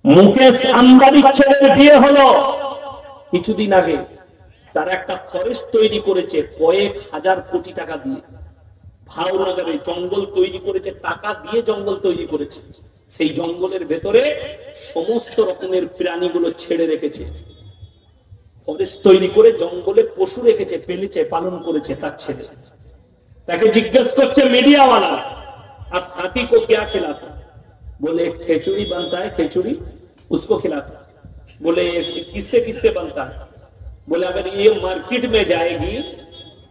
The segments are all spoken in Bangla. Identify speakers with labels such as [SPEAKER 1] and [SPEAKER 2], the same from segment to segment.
[SPEAKER 1] মুকেশ আম্বানির ছেলের বিয়ে হলো কিছুদিন আগে। তারা একটা ফরেস্ট তৈরি করেছে কয়েক হাজার কোটি টাকা দিয়ে। ভাওনগরে জঙ্গল তৈরি করেছে, টাকা দিয়ে জঙ্গল তৈরি করেছে। সেই জঙ্গলের ভেতরে সমস্ত রকমের প্রাণীগুলো ছেড়ে রেখেছে। ফরেস্ট তৈরি করে জঙ্গলে পশু রেখেছে, পেলেছে, পালন করেছে তার ছেলে। তাকে জিজ্ঞেস করছে মিডিয়াওয়ালা, आप हाथी को क्या खिलाते? बोले खिचड़ी बनता है, खिचड़ी उसको खिलाता। बोले किससे किससे बनता है? बोले अगर ये मार्केट में जाएगी,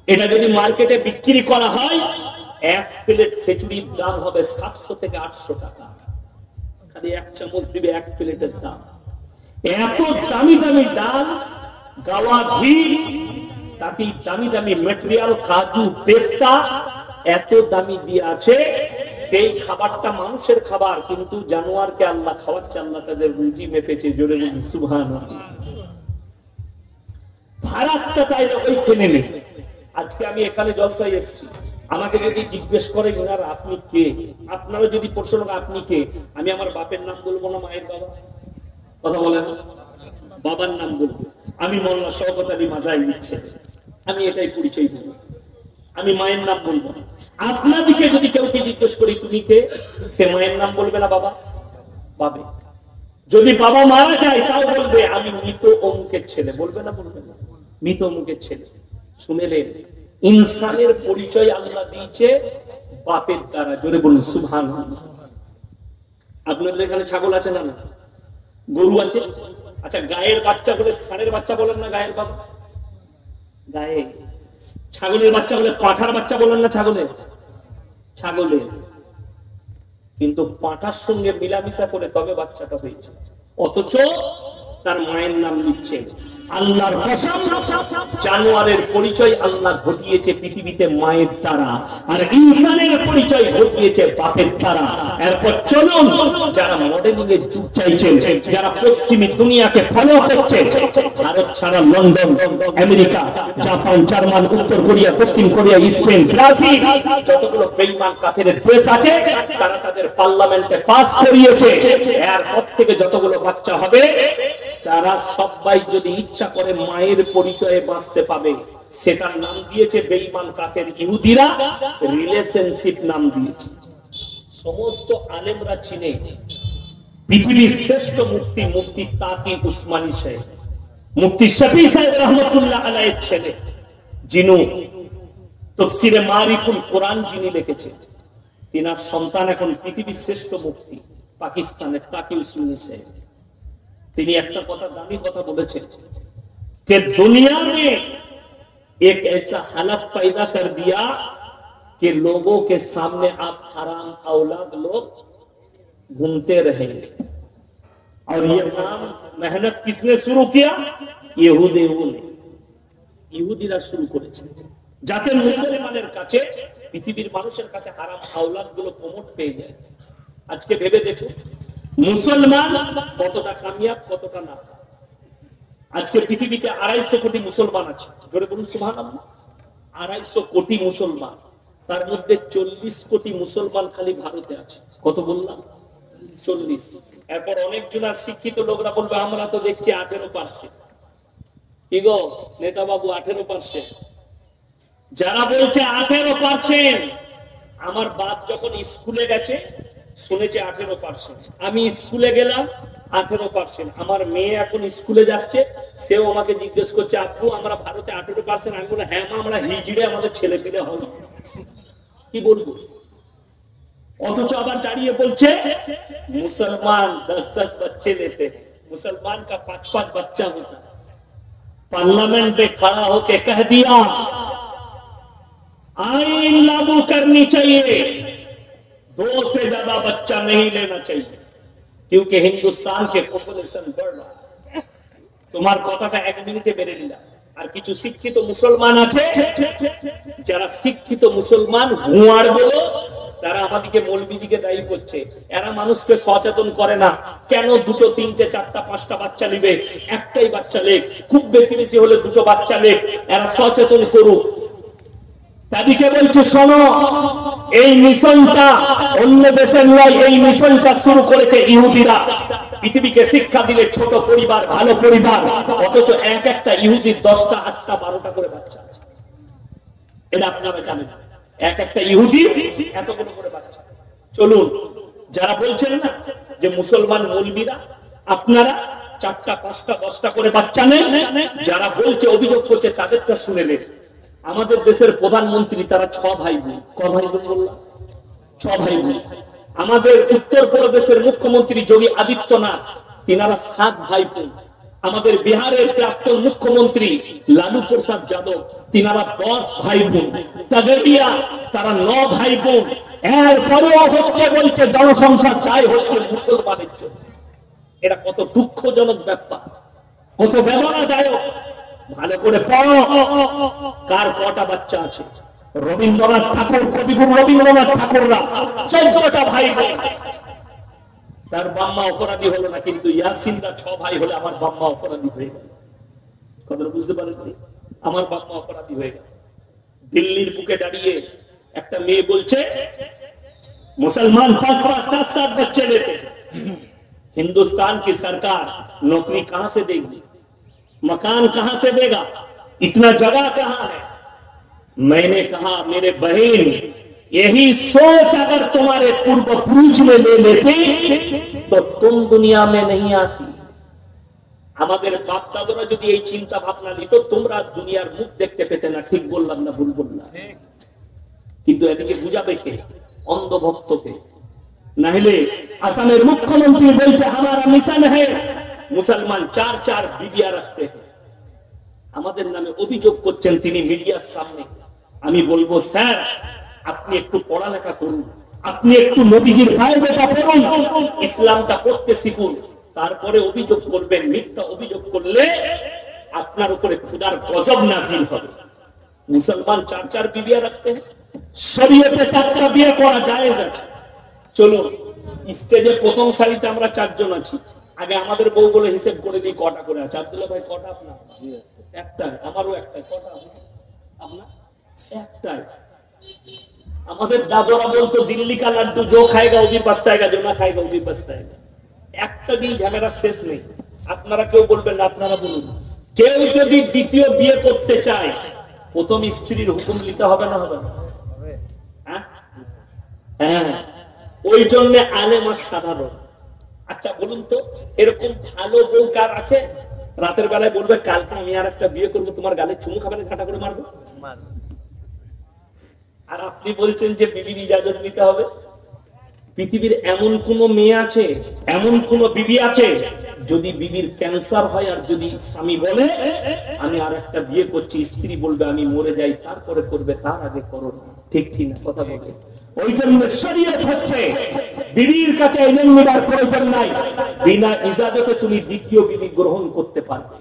[SPEAKER 1] এটা যদি মার্কেটে বিক্রি করা হয়, এক প্লেট খিচুড়ির দাম হবে 700 থেকে 800 টাকা। খালি এক চামচ দিবে, এক প্লেটের দাম। এত দামি দামি ডাল, গাওয়া ঘি, তাতে দামি দামি ম্যাটেরিয়াল, কাজু, পেস্তা, এত দামি দিয়ে আছে। সেই খাবারটা মানুষের খাবার, কিন্তু জানোয়ারকে আল্লাহ খাওয়াচ্ছে। আল্লাহ তাদের রুজি মেপেছে। জোরে বলুন সুবহানাল্লাহ। ভাড়াটা তাইলে ওইখানে নেই। আজকে আমি এখানে জলসায় এসেছি, আমাকে যদি জিজ্ঞেস করে ওনারা আপনি কে, আপনারা যদি প্রশ্ন আপনি কে, আমি আমার বাপের নাম বলবো না, মায়ের বাবা? কথা বলেন, বাবার নাম বলবো। আমি মোল্লা শওকত আলী মাজাই দিচ্ছে, আমি এটাই পরিচয় দেব। আমি মায়ের নাম বলবো না। আপনাদিকে যদি কেউকে জিজ্ঞেস করি তুমি কে, সে মায়ের নাম বলবে না, বাবা বাবে। যদি বাবা মারা যায় তাও বলবে আমি মৃত অমুকের ছেলে। বলবে না? বলবে না, মৃত অমুকের ছেলে। শুনেলেন, ইনসানের পরিচয় আল্লাহ দিয়েছে বাপের দ্বারা। জোরে বলুন সুবহানাল্লাহ। আপনাদের এখানে ছাগল আছে না? গরু আছে? আচ্ছা, গায়ের বাচ্চা বলে ষাঁড়ের বাচ্চা বলেন না? গায়ের বাবা গায়ে। ছাগলের বাচ্চা বলে পাঁঠার বাচ্চা বলেন না? ছাগলের ছাগলের। কিন্তু পাঁঠার সঙ্গে মিলামিশা করে তবে বাচ্চাটা হয়েছে, অথচ তার মায়ের নাম নিচ্ছে। আল্লাহর কসম, জানোয়ারের পরিচয় আল্লাহ ঘটিয়েছে পৃথিবীতে মায়ের দ্বারা, আর ইনসানের পরিচয় ঘটিয়েছে বাপের দ্বারা। এরপর চলুন, যারা মডেলিং এর যুগ চাইছেন, যারা পশ্চিমী দুনিয়াকে ফলো করছে, ভারত ছাড়া লন্ডন, আমেরিকা, জাপান, জার্মান, উত্তর কোরিয়া, দক্ষিণ কোরিয়া, স্পেন, ব্রাজিল, যতগুলো বেঈমান কাফেরের দেশ আছে, তারা তাদের পার্লামেন্টে পাস করিয়েছে। এরপর থেকে যতগুলো বাচ্চা হবে, তারা সবাই যদি ইচ্ছা করে মায়ের পরিচয়ে বাঁচতে পাবে। সেটার নাম দিয়েছে বেঈমান কাফের ইহুদিরা রিলেশনশিপ নাম দিয়েছে। সমস্ত আলেমরা চিনে পৃথিবীর শ্রেষ্ঠ মুফতি, মুফতি তাকি উসমানী সাহেব, মুফতি শফি সাহেব রহমতুল্লাহ আলাইহির ছেলে, যিনি তাফসীরে মারিফুল কোরআন যিনি লিখেছেন, তিনার সন্তান এখন পৃথিবীর শ্রেষ্ঠ মুফতি পাকিস্তানের তাকি উসমানী সাহেব। তিনি একটা কথা, দামি কথা বলেছেন कि दुनिया में एक ऐसा हालत पैदा कर दिया कि लोगों के सामने आप हराम औलाद लोग घूमते रहेंगे। और ये काम मेहनत किसने शुरू किया? ইহুদিরা ने। ইহুদিরা শুরু করেছে, যাতে মুসলমানের কাছে, পৃথিবীর মানুষের কাছে হারাম আওলাদ গুলো প্রমোট পেয়ে যায়। আজকে ভেবে দেখুন, মুসলমান কতটা কামিয়াব, কতটা না। আজকে পৃথিবীতে 250 কোটি মুসলমান আছে। জোরে বলুন সুবহানাল্লাহ। 250 কোটি মুসলমান, তার মধ্যে 40 কোটি মুসলমান খালি ভারতে আছে। কত বললাম? 40। এরপর অনেক জনা শিক্ষিত লোকরা বলবে আমরা তো দেখছি 18%। কি গো নেতা বাবু, 18%? যারা বলছে 18%, আমার বাপ যখন স্কুলে গেছে শুনেছে 18%। আমি স্কুলে গেলাম 18%। আমার মেয়ে এখন স্কুলে যাচ্ছে, সেও আমাকে জিজ্ঞেস করছে আপু আমরা ভারতে 18%। আমি বলি হ্যাঁ মা, আমরা হিজড়ে আমাদের ছেলে পেলে হল। কি বলবো? অথচ আবার দাঁড়িয়ে বলছে মুসলমান 10-10 बच्चे लेते, मुसलमान का 5-5 बच्चा होता। पार्लियामेंट में खड़ा होके कह दिया आईन लागू करनी चाहिए, 2 से ज्यादा बच्चा नहीं लेना चाहिए, क्योंकि हिंदुस्तान के पॉपुलेशन बढ़ रहा है। তোমার কথাটা 1 মিনিটে মেরে নিলাম। আর কিছু শিক্ষিত মুসলমান আছে, যারা শিক্ষিত মুসলমান হুঁয়ার বলো, তারা আমাদেরকে মৌলবীদিকে দায়ী করছে। এরা মানুষকে সচেতন করে না। কেন 2, 3, 4, 5টা বাচ্চা নিবে? একটাই বাচ্চা লেখ, খুব বেশি বেশি হলে 2টো বাচ্চা লেখ। এরা সচেতন করুক। তাদেরকে বলছে শোনো, এই মিশনটা অন্য দেশের নয়, এই মিশনটা শুরু করেছে ইহুদিরা। পৃথিবীকে শিক্ষা দিলে ছোট পরিবার, ভালো পরিবার, অথচ এক একটা ইহুদির 10টা 8টা 12টা করে বাচ্চা আছে। এটা আপনারা জানেন, এক একটা ইহুদি এতগুলো করে বাচ্চা। চলুন, যারা বলছেন না যে মুসলমান মৌলবীরা আপনারা 4টা 5টা 10টা করে বাচ্চা নেন, যারা বলছে অভিযোগ করছে তাদেরটা শুনে নেন। আমাদের দেশের প্রধানমন্ত্রী তারা 6 ভাই বোন। ক ভাই বোন বললাম? 6 ভাই বোন। আমাদের উত্তরপ্রদেশের মুখ্যমন্ত্রী যোগী আদিত্যনাথ তিনারা 7 ভাই বোন। আমাদের বিহারের প্রাক্তন মুখ্যমন্ত্রী লালু প্রসাদ যাদব তিনারা 10 ভাই বোন। তাগেরিয়া তারা 9 ভাই বোন। এরপরেও হচ্ছে বলছে জনসংখ্যা চাই হচ্ছে মুসলমানের জন্য। এটা কত দুঃখজনক ব্যাপার, কত বেদনাদায়ক। ভালো করে পড়ো, কার কটা বাচ্চা আছে? রবীন্দ্রনাথ ঠাকুর, কবিগুরু রবীন্দ্রনাথ ঠাকুররা 14টা ভাই বোন। তার বাম্মা অপরাধী হলো না, কিন্তু ইয়াসিনরা 6 ভাই হলে আমার বাম্মা অপরাধী হয়ে গেল। কথাটা বুঝতে পারেন? আমার বাম্মা অপরাধী হয়ে গেল। দিল্লির বুকে দাঁড়িয়ে একটা মেয়ে বলছে मुसलमान 5-5 7-7 बच्चे लेते, हिंदुस्तान की सरकार नौकरी कहां से देगी, मकान कहां से देगा, इतना जगह कहां है? मैंने कहा मेरे बहन, यही सोच अगर तुम्हारे पूर्व पुरुष में ले लेते तो तुम दुनिया में नहीं आती। আমাদের বাপ দাদারা যদি এই চিন্তা ভাবনা নিত, তোমরা দুনিয়ার মুখ দেখতে পেতে না। ঠিক বললাম না ভুল বললাম? কিন্তু এদিকে বুঝাবে কে? অন্ধভক্তকে। নাহলে আসামের মুখ্যমন্ত্রী বলছে हमारा मिशन है मुसलमान 4-4 বিবিয়া রাখতে। আমাদের নামে অভিযোগ করছেন তিনি মিডিয়ার সামনে। আমি বলবো স্যার, আপনি একটু পড়ালেখা করুন, আপনি একটু নবীজির বায়োডাটা পড়ুন, ইসলামটা পড়তে শিখুন, তারপরে অভিযোগ করবেন। মিথ্যা অভিযোগ করলে আপনার উপরে খোদার গজব নাযিল হবে। মুসলমান 4-4 বিবিয়া রাখতে, শরীয়তে 4টা বিয়ে করা জায়েজ আছে। চলুন, স্টেজে প্রথম সারিতে আমরা 4 জন আছি। আগে আমাদের বউগুলো হিসেব করে দিই কটা করে আছে। আব্দুল্লাহ ভাই কটা আপনার? একটাই। আমারও একটাই। কটা আপনার? একটাই। আমাদের দাদরা বলতো দিল্লি কা লাড্ডু जो खाएगा वो भी पछताएगा, जो ना खाएगा वो भी पछताएगा। একটা দিন ঝামেলা শেষ নেই। আপনারা কেউ বলবেন না, আপনারা বলুন। কেউ যদি দ্বিতীয় বিয়ে করতে চায়, প্রথম স্ত্রীর হুকুম নিতে হবে না? হবে না? হ্যাঁ, ওই জন্য আলেম আর সাধারণ। আচ্ছা বলুন তো, এরকম ভালো বউ কার আছে? রাতের বেলায় বলবে কালকে আমি আর একটা বিয়ে করবো, তোমার গালে চুমু খাবে না, ঘাটা করে মারবো। আর আপনি বলছেন যে বিবির ইজাজত নিতে হবে। পৃথিবীর এমন কোন মেয়ে আছে, এমন কোন বিবি আছে, যদি বিবির ক্যান্সার হয় আর যদি স্বামী বলে আমি আর একটা বিয়ে করছি, স্ত্রী বলবে আমি মরে যাই তারপরে করবে, তার আগে করো না। ঠিক ঠিক না? কথা বলে। ওই জন্য শরীয়ত হচ্ছে বিবির কাছে ইলম নেবার প্রয়োজন নাই, বিনা ইজাজতে তুমি দ্বিতীয় বিবি গ্রহণ করতে পারবে।